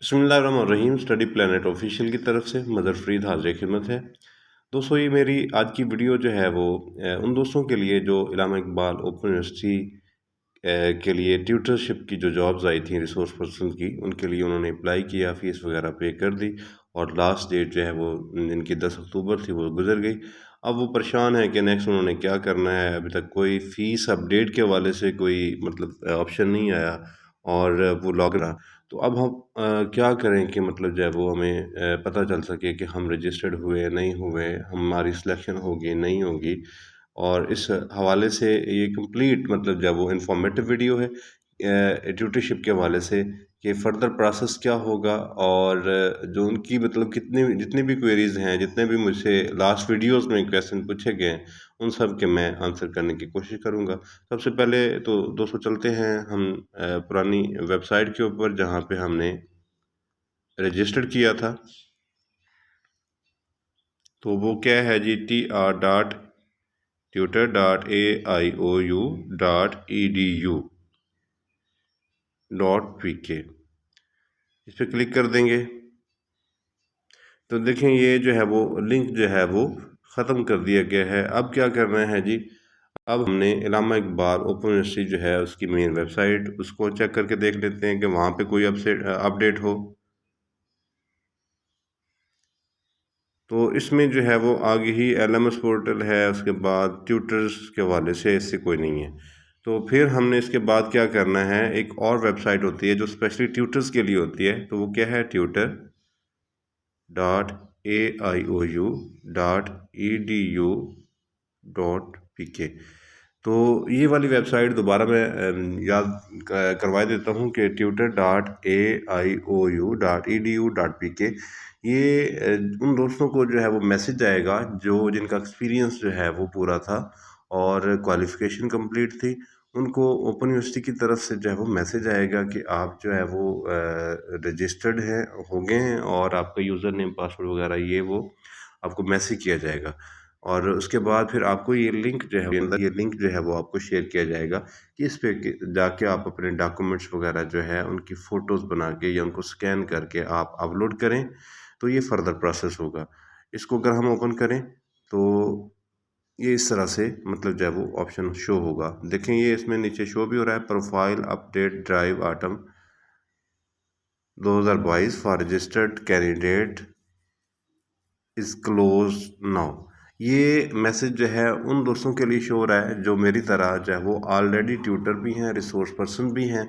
بسم اللہ الرحمن الرحیم اسٹڈی پلانٹ آفیشیل کی طرف سے مدر فرید حاضر خدمت ہے دوستوں۔ یہ میری آج کی ویڈیو جو ہے وہ ان دوستوں کے لیے جو علامہ اقبال اوپن یونیورسٹی کے لیے ٹیوٹرشپ کی جو جابز آئی تھیں ریسورس پرسن کی، ان کے لیے انہوں نے اپلائی کیا، فیس وغیرہ پے کر دی اور لاسٹ ڈیٹ جو ہے وہ ان کی 10 اکتوبر تھی، وہ گزر گئی۔ اب وہ پریشان ہے کہ نیکسٹ انہوں نے کیا کرنا ہے۔ ابھی تک کوئی فیس اپڈیٹ کے حوالے سے کوئی آپشن نہیں آیا اور وہ لاگ رہا۔ تو اب ہم کیا کریں کہ جو ہے وہ ہمیں پتہ چل سکے کہ ہم رجسٹرڈ ہوئے نہیں ہوئے، ہماری سلیکشن ہوگی نہیں ہوگی۔ اور اس حوالے سے یہ کمپلیٹ جو ہے وہ انفارمیٹیو ویڈیو ہے ٹیوٹرشپ کے حوالے سے کہ فردر پروسیس کیا ہوگا، اور جو ان کی جتنی بھی کوئریز ہیں، جتنے بھی مجھ سے لاسٹ ویڈیوز میں کویسچن پوچھے گئے ہیں، ان سب کے میں آنسر کرنے کی کوشش کروں گا۔ سب سے پہلے تو دوستوں چلتے ہیں ہم پرانی ویب سائٹ کے اوپر جہاں پہ ہم نے رجسٹر کیا تھا۔ تو وہ کیا ہے جی tr.aiou.edu.pk، اس پہ کلک کر دیں گے تو دیکھیں یہ جو ہے وہ لنک جو ہے وہ ختم کر دیا گیا ہے۔ اب کیا کرنا ہے جی، اب ہم نے علامہ اقبال اوپن یونیورسٹی جو ہے اس کی مین ویب سائٹ، اس کو چیک کر کے دیکھ لیتے ہیں کہ وہاں پہ کوئی اپڈیٹ ہو۔ تو اس میں جو ہے وہ آگے ہی LMS پورٹل ہے، اس کے بعد ٹیوٹرز کے حوالے سے اس سے کوئی نہیں ہے۔ تو پھر ہم نے اس کے بعد کیا کرنا ہے، ایک اور ویب سائٹ ہوتی ہے جو اسپیشلی ٹیوٹرز کے لیے ہوتی ہے، تو وہ کیا ہے tutor.aiou.edu.pk۔ تو یہ والی ویب سائٹ دوبارہ میں یاد کروا دیتا ہوں کہ tutor.aiou.edu.pk۔ یہ ان دوستوں کو جو ہے وہ میسج آئے گا جن کا ایکسپیرینس جو ہے وہ پورا تھا اور کوالیفیکیشن کمپلیٹ تھی، ان کو اوپن یونیورسٹی کی طرف سے جو ہے وہ میسج آئے گا کہ آپ جو ہے وہ رجسٹرڈ ہو گئے ہیں، اور آپ کا یوزر نیم پاسورڈ وغیرہ یہ وہ آپ کو میسج کیا جائے گا۔ اور اس کے بعد پھر آپ کو یہ لنک جو ہے وہ آپ کو شیئر کیا جائے گا کہ اس پہ جا کے آپ اپنے ڈاکومنٹس وغیرہ جو ہے ان کی فوٹوز بنا کے یا ان کو سکین کر کے آپ اپلوڈ کریں، تو یہ فردر پروسیس ہوگا۔ اس کو اگر ہم اوپن کریں تو یہ اس طرح سے جو ہے وہ آپشن شو ہوگا۔ دیکھیں یہ اس میں نیچے شو بھی ہو رہا ہے، profile update drive autumn 2022 for registered candidate is close now. یہ میسج جو ہے ان دوستوں کے لیے شو ہو رہا ہے جو میری طرح جو ہے وہ آلریڈی ٹیوٹر بھی ہیں، ریسورس پرسن بھی ہیں،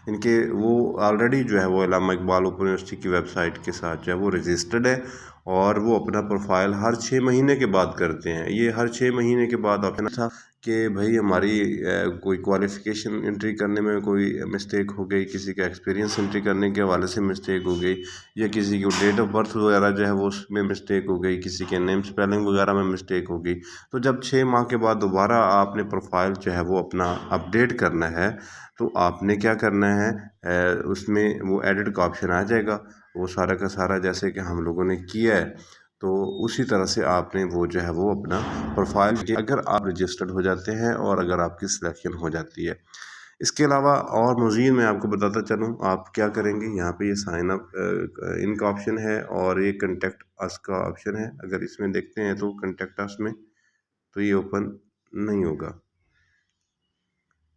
ان کے وہ آلریڈی جو ہے وہ علامہ اقبال اوپن یونیورسٹی کی ویب سائٹ کے ساتھ جو ہے وہ رجسٹرڈ ہے، اور وہ اپنا پروفائل ہر 6 مہینے کے بعد کرتے ہیں۔ یہ ہر 6 مہینے کے بعد آپشن تھا کہ بھائی ہماری کوئی کوالیفیکیشن انٹری کرنے میں کوئی مسٹیک ہو گئی، کسی کا ایکسپیرینس انٹری کرنے کے حوالے سے مسٹیک ہو گئی، یا کسی کی ڈیٹ آف برتھ وغیرہ جو ہے وہ اس میں مسٹیک ہو گئی، کسی کے نیم سپیلنگ وغیرہ میں مسٹیک ہو گئی۔ تو جب 6 ماہ کے بعد دوبارہ آپ نے پروفائل جو ہے وہ اپنا اپڈیٹ کرنا ہے، تو آپ نے کیا کرنا ہے، اس میں وہ ایڈٹ کا آپشن آ جائے گا، وہ سارا کا سارا جیسے کہ ہم لوگوں نے کیا ہے، تو اسی طرح سے آپ نے وہ جو ہے وہ اپنا پروفائل اگر آپ رجسٹرڈ ہو جاتے ہیں اور اگر آپ کی سلیکشن ہو جاتی ہے۔ اس کے علاوہ اور مزید میں آپ کو بتاتا چلوں آپ کیا کریں گے۔ یہاں پہ یہ سائن اپ ان کا آپشن ہے، اور یہ کنٹیکٹ اس کا آپشن ہے۔ اگر اس میں دیکھتے ہیں تو کنٹیکٹ اس میں تو یہ اوپن نہیں ہوگا۔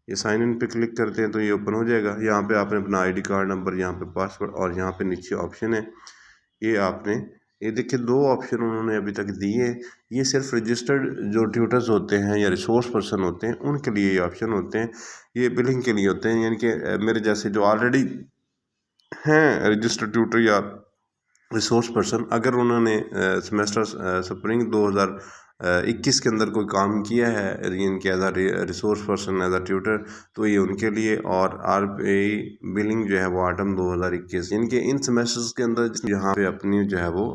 یہ سائن ان پہ کلک کرتے ہیں تو یہ اوپن ہو جائے گا۔ یہاں پہ آپ نے اپنا ID کارڈ نمبر، یہاں پہ پاسورڈ، اور یہاں پہ نیچے آپشن ہے، یہ آپ نے یہ دیکھیں 2 آپشن انہوں نے ابھی تک دیے ہیں۔ یہ صرف رجسٹرڈ جو ٹیوٹرز ہوتے ہیں یا ریسورس پرسن ہوتے ہیں ان کے لیے یہ آپشن ہوتے ہیں، یہ بلنگ کے لیے ہوتے ہیں، یعنی کہ میرے جیسے جو آلریڈی ہیں رجسٹرڈ ٹیوٹر یا ریسورس پرسن، اگر انہوں نے سیمیسٹر سپرنگ 2021 کے اندر کوئی کام کیا ہے ان کے as a resource person as a tutor, تو یہ ان کے لیے۔ اور RPI بلنگ جو ہے وہ آٹم 2021، یعنی کہ ان سیمیسٹرز کے اندر یہاں پہ اپنی جو ہے وہ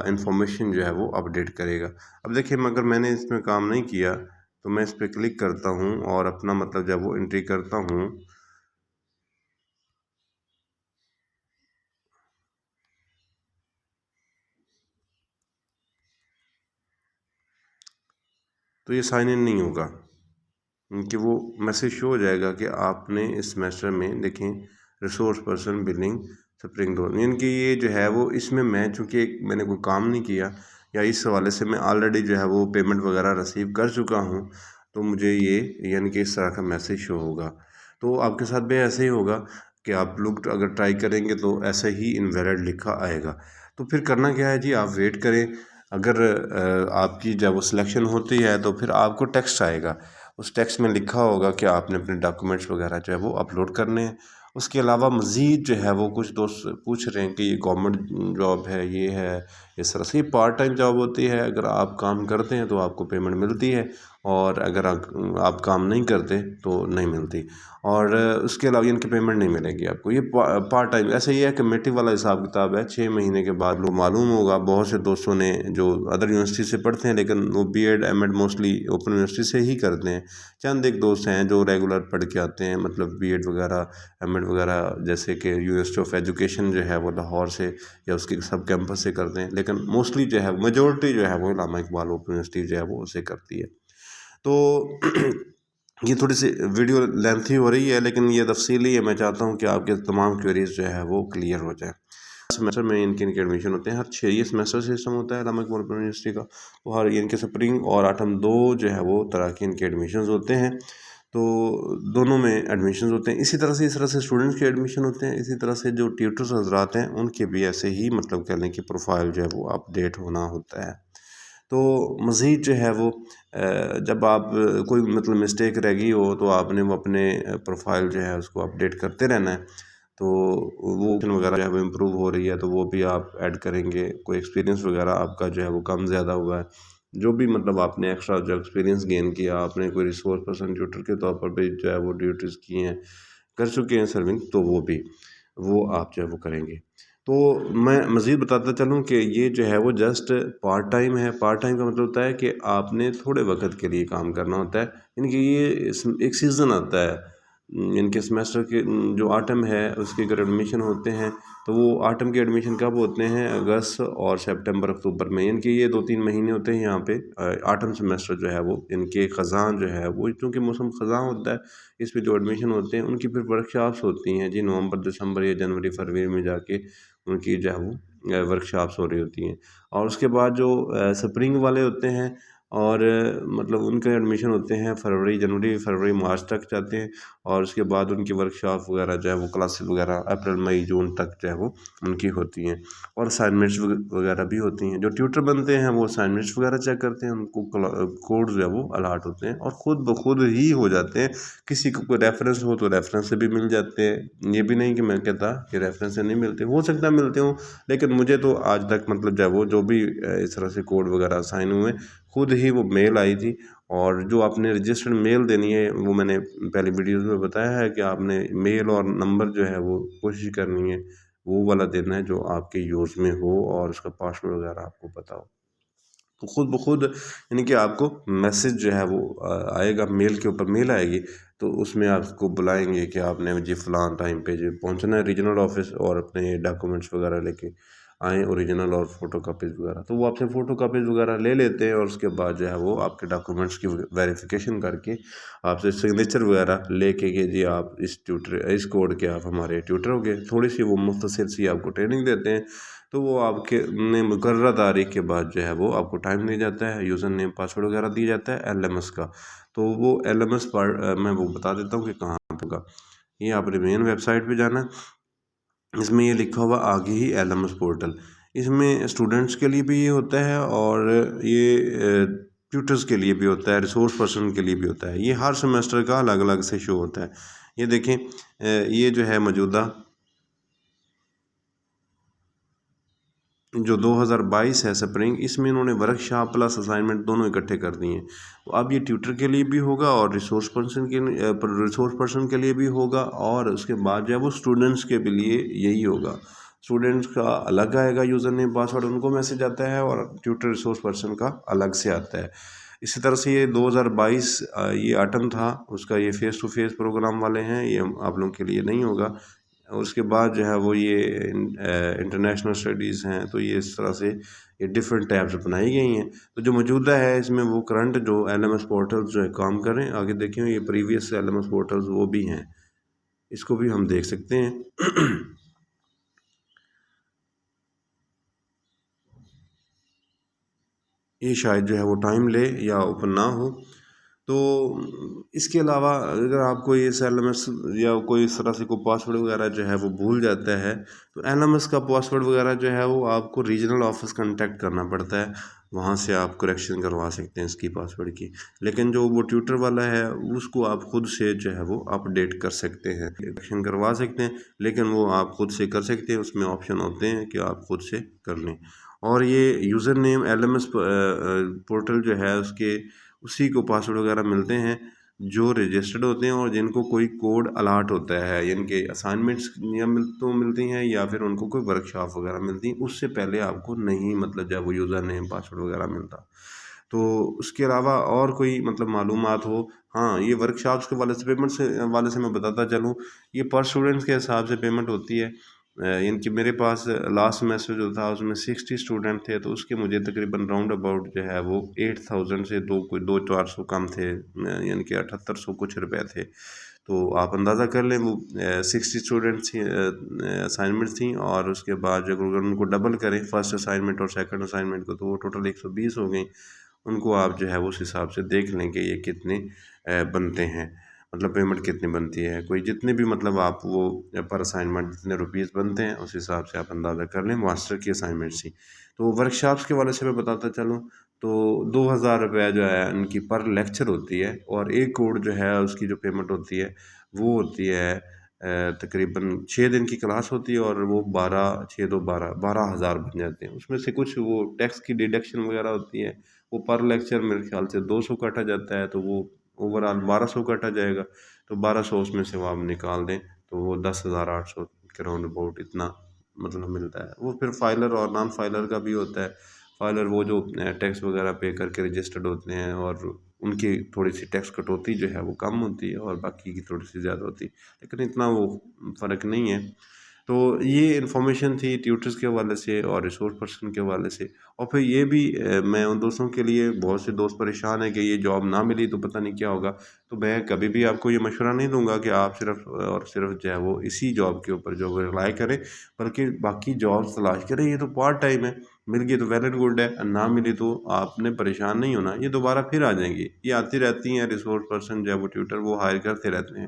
انفارمیشن جو ہے وہ اپڈیٹ کرے گا۔ اب دیکھیں اگر میں نے اس میں کام نہیں کیا تو میں اس پہ کلک کرتا ہوں اور اپنا جو ہے وہ انٹری کرتا ہوں، تو یہ سائن ان نہیں ہوگا، کہ وہ میسج شو ہو جائے گا کہ آپ نے اس سیمیسٹر میں دیکھیں resource person billing spring role, یعنی کہ یہ جو ہے وہ اس میں چونکہ میں نے کوئی کام نہیں کیا یا اس حوالے سے میں آلریڈی جو ہے وہ پیمنٹ وغیرہ ریسیو کر چکا ہوں، تو مجھے یہ یعنی کہ اس طرح کا میسیج شو ہوگا۔ تو آپ کے ساتھ بھی ایسے ہی ہوگا کہ آپ لوگ اگر ٹرائی کریں گے تو ایسے ہی انویلڈ لکھا آئے گا۔ تو پھر کرنا کیا ہے جی، آپ ویٹ کریں۔ اگر آپ کی جب وہ سلیکشن ہوتی ہے تو پھر آپ کو ٹیکسٹ آئے گا، اس ٹیکسٹ میں لکھا ہوگا کہ آپ نے اپنے ڈاکومنٹس وغیرہ جو ہے وہ اپلوڈ کرنے ہیں۔ اس کے علاوہ مزید جو ہے وہ کچھ دوست پوچھ رہے ہیں کہ یہ گورنمنٹ جاب ہے، یہ ہے اس طرح سے، یہ پارٹ ٹائم جاب ہوتی ہے۔ اگر آپ کام کرتے ہیں تو آپ کو پیمنٹ ملتی ہے، اور اگر آپ کام نہیں کرتے تو نہیں ملتی، اور اس کے علاوہ ان کی پیمنٹ نہیں ملے گی آپ کو۔ یہ پارٹ ٹائم ایسے ہی ہے، کمیٹی والا حساب کتاب ہے۔ 6 مہینے کے بعد لوگ معلوم ہوگا، بہت سے دوستوں نے جو ادر یونیورسٹی سے پڑھتے ہیں لیکن وہ B Ed M Ed mostly open university سے ہی کرتے ہیں۔ چند ایک دوست ہیں جو ریگولر پڑھ کے آتے ہیں، مطلب بی ایڈ وغیرہ ایم ایڈ وغیرہ، جیسے کہ یونیورسٹی آف ایجوکیشن جو ہے وہ لاہور سے یا اس کے سب کیمپس سے کرتے ہیں، لیکن موسٹلی جو ہے میجورٹی جو ہے وہ علامہ اقبال اوپن یونیورسٹی جو ہے وہ اسے کرتی ہے۔ تو یہ تھوڑی سی ویڈیو لینتھی ہو رہی ہے، لیکن یہ تفصیلی ہے، میں چاہتا ہوں کہ آپ کے تمام کوئریز جو ہے وہ کلیئر ہو جائیں۔ سیمسٹر میں ان کے ایڈمیشن ہوتے ہیں، ہر 6 سیمسٹر سسٹم ہوتا ہے علامہ اقبال اوپن یونیورسٹی کا، تو ہر ان کے سپرنگ اور آٹم 2 جو ہے وہ طرح کے ان کے ایڈمیشنز ہوتے ہیں، تو دونوں میں ایڈمیشنز ہوتے ہیں۔ اسی طرح سے اسٹوڈنٹس کے ایڈمیشن ہوتے ہیں، اسی طرح سے جو ٹیوٹرز حضرات ہیں ان کے بھی ایسے ہی مطلب کہہ لیں کہ پروفائل جو ہے وہ اپڈیٹ ہونا ہوتا ہے۔ تو مزید جو ہے وہ جب آپ کوئی مطلب مسٹیک رہ گئی ہو تو آپ نے وہ اپنے پروفائل جو ہے اس کو اپڈیٹ کرتے رہنا ہے، تو وہ وغیرہ جو ہے وہ امپروو ہو رہی ہے تو وہ بھی آپ ایڈ کریں گے۔ کوئی ایکسپیرینس وغیرہ آپ کا جو ہے وہ کم زیادہ ہوا ہے، جو بھی مطلب آپ نے ایکسٹرا جو ایکسپیرینس گین کیا، آپ نے کوئی ریسورس پرسن ٹیوٹر کے طور پر بھی جو ہے وہ ڈیوٹیز کی ہیں، کر چکے ہیں سرونگ، تو وہ آپ جو ہے وہ کریں گے۔ تو میں مزید بتاتا چلوں کہ یہ جو ہے وہ جسٹ پارٹ ٹائم ہے۔ پارٹ ٹائم کا مطلب ہوتا ہے کہ آپ نے تھوڑے وقت کے لیے کام کرنا ہوتا ہے، یعنی کہ یہ ایک سیزن آتا ہے، ان کے سیمسٹر کے جو آٹم ہے اس کے اگر ایڈمیشن ہوتے ہیں تو وہ آٹم کے ایڈمیشن کب ہوتے ہیں؟ اگست اور سپٹمبر اکتوبر میں، یعنی کہ یہ 2-3 مہینے ہوتے ہیں یہاں پہ آٹم سیمسٹر جو ہے وہ ان کے خزاں جو ہے وہ، چونکہ موسم خزاں ہوتا ہے، اس پہ جو ایڈمیشن ہوتے ہیں ان کی پھر ورک شاپس ہوتی ہیں جی، نومبر دسمبر یا جنوری فروری میں جا کے ان کی جو ہے وہ ورک شاپس ہو رہی ہوتی ہیں۔ اور اس کے بعد جو سپرنگ والے ہوتے ہیں اور مطلب ان کے ایڈمیشن ہوتے ہیں جنوری فروری مارچ تک جاتے ہیں، اور اس کے بعد ان کی ورک شاپ وغیرہ جو ہے وہ کلاسز وغیرہ اپریل مئی جون تک جو ہے وہ ان کی ہوتی ہیں، اور اسائنمنٹس وغیرہ بھی ہوتی ہیں۔ جو ٹیوٹر بنتے ہیں وہ اسائنمنٹس وغیرہ چیک کرتے ہیں، ان کو کوڈ جو ہے وہ الاٹ ہوتے ہیں اور خود بخود ہی ہو جاتے ہیں۔ کسی کو کوئی ریفرنس ہو تو ریفرنس سے بھی مل جاتے ہیں، یہ بھی نہیں کہ میں کہتا کہ ریفرنس سے نہیں ملتے، ہو سکتا ہے ملتے ہوں، لیکن مجھے تو آج تک مطلب جو ہے وہ جو بھی اس طرح سے کوڈ وغیرہ سائن ہوئے، خود ہی وہ میل آئی تھی۔ اور جو آپ نے رجسٹرڈ میل دینی ہے وہ میں نے پہلی ویڈیوز میں بتایا ہے کہ آپ نے میل اور نمبر جو ہے وہ کوشش کرنی ہے وہ والا دینا ہے جو آپ کے یوز میں ہو اور اس کا پاسورڈ وغیرہ آپ کو پتا ہو، تو خود بخود یعنی کہ آپ کو میسج جو ہے وہ آئے گا، میل کے اوپر میل آئے گی، تو اس میں آپ کو بلائیں گے کہ آپ نے جی فلاں ٹائم پہ جو پہنچنا ہے ریجنل آفس، اور اپنے ڈاکومنٹس وغیرہ لے کے آئیں، اوریجنل اور فوٹو کاپیز وغیرہ، تو وہ آپ سے فوٹو کاپیز وغیرہ لے لیتے ہیں، اور اس کے بعد جو ہے وہ آپ کے ڈاکومنٹس کی ویریفیکیشن کر کے آپ سے سگنیچر وغیرہ لے کے کہ جی آپ اس کوڈ کے آپ ہمارے ٹیوٹر ہو گئے۔ تھوڑی سی وہ مختصر سی آپ کو ٹریننگ دیتے ہیں، تو وہ آپ کے نے مقررہ تاریخ کے بعد جو ہے وہ آپ کو ٹائم دیا جاتا ہے، یوزر نیم پاسورڈ وغیرہ دیا جاتا ہے ایل ایم ایس کا، تو وہ ایل ایم ایس پر میں وہ بتا دیتا ہوں کہ کہاں ہوگا۔ یہ آپ نے مین ویب سائٹ پہ جانا ہے، اس میں یہ لکھا ہوا آگے ہی ایل ایم ایس پورٹل، اس میں اسٹوڈنٹس کے لیے بھی یہ ہوتا ہے اور یہ ٹیوٹرز کے لیے بھی ہوتا ہے، ریسورس پرسن کے لیے بھی ہوتا ہے، یہ ہر سیمسٹر کا الگ الگ سے شو ہوتا ہے۔ یہ دیکھیں یہ جو ہے موجودہ جو 2022 ہے سپرنگ، اس میں انہوں نے ورک شاپ پلس اسائنمنٹ دونوں اکٹھے کر دی ہیں، تو اب یہ ٹیوٹر کے لیے بھی ہوگا اور ریسورس پرسن کے لیے بھی ہوگا، اور اس کے بعد جو ہے وہ اسٹوڈنٹس کے بھی لیے یہی ہوگا۔ اسٹوڈنٹس کا الگ آئے گا یوزر نیم پاسورڈ، ان کو میسج آتا ہے، اور ٹیوٹر ریسورس پرسن کا الگ سے آتا ہے۔ اسی طرح سے یہ 2022 یہ آٹم تھا، اس کا یہ فیس ٹو فیس پروگرام والے ہیں، یہ آپ لوگوں کے لیے نہیں ہوگا۔ اور اس کے بعد جو ہے وہ یہ انٹرنیشنل اسٹڈیز ہیں، تو یہ اس طرح سے یہ ڈفرینٹ ٹیبز بنائی گئی ہیں، تو جو موجودہ ہے اس میں وہ کرنٹ جو ایل ایم ایس پورٹلز جو ہے کام کریں، آگے دیکھیں یہ previous L M S portals وہ بھی ہیں، اس کو بھی ہم دیکھ سکتے ہیں۔ یہ شاید جو ہے وہ ٹائم لے یا اوپن نہ ہو۔ تو اس کے علاوہ اگر آپ کو یہ ایل ایم ایس یا کوئی اس طرح سے کوئی پاسورڈ وغیرہ جو ہے وہ بھول جاتا ہے، تو ایل ایم ایس کا پاسورڈ وغیرہ جو ہے وہ آپ کو ریجنل آفس کنٹیکٹ کرنا پڑتا ہے، وہاں سے آپ کریکشن کروا سکتے ہیں اس کی پاسورڈ کی۔ لیکن جو وہ ٹیوٹر والا ہے اس کو آپ خود سے جو ہے وہ اپ ڈیٹ کر سکتے ہیں، کریکشن کروا سکتے ہیں، لیکن وہ آپ خود سے کر سکتے ہیں، اس میں آپشن ہوتے ہیں کہ آپ خود سے کر لیں۔ اور یہ user name L M S portal جو ہے اس کے اسی کو پاسورڈ وغیرہ ملتے ہیں جو رجسٹرڈ ہوتے ہیں اور جن کو کوئی کوڈ الاٹ ہوتا ہے، یعنی کہ اسائنمنٹس یا تو ملتی ہیں یا پھر ان کو کوئی ورک شاپ وغیرہ ملتی ہیں، اس سے پہلے آپ کو نہیں مطلب جب وہ یوزر نیم پاسورڈ وغیرہ ملتا۔ تو اس کے علاوہ اور کوئی مطلب معلومات ہو، ہاں یہ ورک شاپس کے والے سے پیمنٹ سے والے سے میں بتاتا چلوں، یہ پر اسٹوڈنٹس کے حساب سے پیمنٹ ہوتی ہے۔ یعنی کہ میرے پاس لاسٹ سیمیسٹر جو تھا اس میں 60 اسٹوڈنٹ تھے، تو اس کے مجھے تقریباً راؤنڈ اباؤٹ جو ہے وہ 8000 سے کوئی 2400 کم تھے، یعنی کہ 7800 کچھ روپے تھے۔ تو آپ اندازہ کر لیں وہ 60 اسٹوڈنٹس اسائنمنٹ تھیں، اور اس کے بعد جب اگر ان کو ڈبل کریں فرسٹ اسائنمنٹ اور سیکنڈ اسائنمنٹ کو، تو وہ ٹوٹل 120 ہو گئیں۔ ان کو آپ جو ہے اس حساب سے دیکھ لیں کہ یہ کتنے بنتے ہیں، مطلب پیمنٹ کتنی بنتی ہے، کوئی جتنے بھی مطلب آپ وہ پر اسائنمنٹ جتنے روپیز بنتے ہیں اس حساب سے آپ اندازہ کر لیں ماسٹر کی اسائنمنٹ سی۔ تو ورک شاپس کے والے سے میں بتاتا چلوں تو 2000 روپے جو ہے ان کی پر لیکچر ہوتی ہے، اور ایک کوڈ جو ہے اس کی جو پیمنٹ ہوتی ہے وہ ہوتی ہے تقریباً 6 دن کی کلاس ہوتی ہے، اور وہ 12 بن جاتے ہیں۔ اس میں سے کچھ وہ ٹیکس کی ڈیڈکشن وغیرہ ہوتی ہے، وہ پر لیکچر میرے خیال سے 200 کاٹا جاتا ہے، تو وہ اوور آل 1200 کاٹا جائے گا۔ تو 1200 اس میں سے وہ آپ نکال دیں تو وہ 10,800 کے راؤنڈ اباؤٹ اتنا مطلب ملتا ہے۔ وہ پھر فائلر اور نان فائلر کا بھی ہوتا ہے۔ فائلر وہ جو ٹیکس وغیرہ پے کر کے رجسٹرڈ ہوتے ہیں، اور ان کی تھوڑی سی ٹیکس کٹوتی جو ہے وہ کم ہوتی ہے، اور باقی کی تھوڑی سی زیادہ ہوتی ہے، لیکن اتنا وہ فرق نہیں ہے۔ تو یہ انفارمیشن تھی ٹیوٹرز کے حوالے سے اور ریسورس پرسن کے حوالے سے۔ اور پھر یہ بھی میں ان دوستوں کے لیے، بہت سے دوست پریشان ہیں کہ یہ جاب نہ ملی تو پتہ نہیں کیا ہوگا، تو میں کبھی بھی آپ کو یہ مشورہ نہیں دوں گا کہ آپ صرف اور صرف جو ہے وہ اسی جاب کے اوپر جو رلائی کریں، بلکہ باقی جابس تلاش کریں۔ یہ تو پارٹ ٹائم ہے، مل گئی تو ویل اینڈ گڈ ہے، نہ ملی تو آپ نے پریشان نہیں ہونا، یہ دوبارہ پھر آ جائیں گی، یہ آتی رہتی ہیں۔ ریسورس پرسن جو ہے وہ ٹیوٹر وہ ہائر کرتے رہتے ہیں،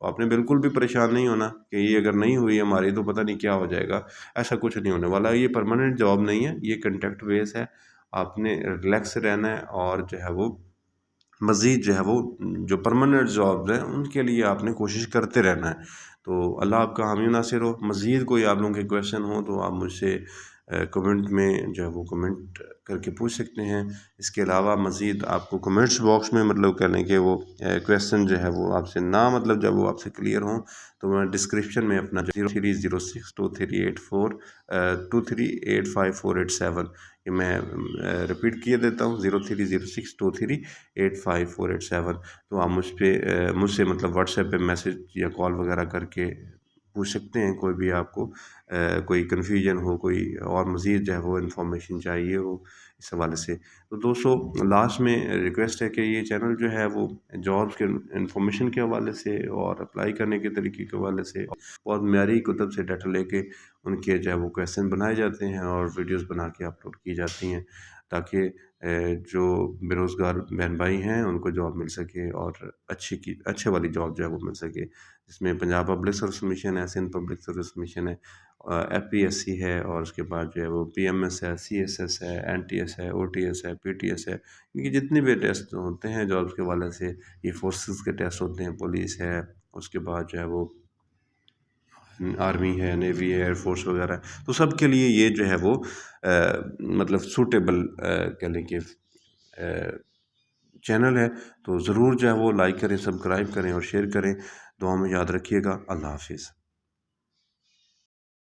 آپ نے بالکل بھی پریشان نہیں ہونا کہ یہ اگر نہیں ہوئی ہماری تو پتہ نہیں کیا ہو جائے گا، ایسا کچھ نہیں ہونے والا۔ یہ پرماننٹ جاب نہیں ہے، یہ کنٹیکٹ بیس ہے، آپ نے ریلیکس رہنا ہے، اور جو ہے وہ مزید جو ہے وہ جو پرماننٹ جابز ہیں ان کے لیے آپ نے کوشش کرتے رہنا ہے۔ تو اللہ آپ کا حامی و ناصر ہو۔ مزید کوئی آپ لوگوں کے کویشچن ہوں تو آپ مجھ سے کمنٹ میں جو ہے وہ کمنٹ کر کے پوچھ سکتے ہیں۔ اس کے علاوہ مزید آپ کو کمنٹس باکس میں مطلب کرنے کے وہ کویشچن جو ہے وہ آپ سے نہ مطلب جب وہ آپ سے کلیئر ہوں، تو میں ڈسکرپشن میں اپنا 03062384 23854887 یہ میں رپیٹ کیے دیتا ہوں، 030623854887۔ تو آپ مجھ سے مطلب واٹس ایپ پہ میسج یا کال وغیرہ کر کے پوچھ سکتے ہیں، کوئی بھی آپ کو کوئی کنفیوژن ہو، کوئی اور مزید جو ہے وہ انفارمیشن چاہیے ہو اس حوالے سے۔ تو دوستو لاسٹ میں ریکویسٹ ہے کہ یہ چینل جو ہے وہ جابس کے انفارمیشن کے حوالے سے اور اپلائی کرنے کے طریقے کے حوالے سے بہت معیاری کتب سے ڈیٹا لے کے ان کے جو ہے وہ کویشچن بنائے جاتے ہیں اور ویڈیوز بنا کے اپلوڈ کی جاتی ہیں، تاکہ جو بے روزگار بہن بھائی ہیں ان کو جاب مل سکے، اور اچھے والی جاب جو ہے وہ مل سکے، جس میں پنجاب پبلک سروس کمیشن ہے، سندھ پبلک سروس کمیشن ہے، ایف پی ایس سی ہے، اور اس کے بعد جو ہے وہ پی ایم ایس ہے، سی ایس ایس ہے، این ٹی ایس ہے، او ٹی ایس ہے، پی ٹی ایس ہے، ان کی جتنے بھی ٹیسٹ ہوتے ہیں جابس کے حوالے سے، یہ فورسز کے ٹیسٹ ہوتے ہیں، پولیس ہے، اس کے بعد جو ہے وہ آرمی ہے، نیوی ہے، ایئر فورس وغیرہ ہے، تو سب کے لیے یہ جو ہے وہ مطلب سوٹیبل کہہ لیں کہ چینل ہے۔ تو ضرور جو ہے وہ لائک کریں، سبسکرائب کریں اور شیئر کریں۔ دعا میں یاد رکھیے گا۔ اللہ حافظ۔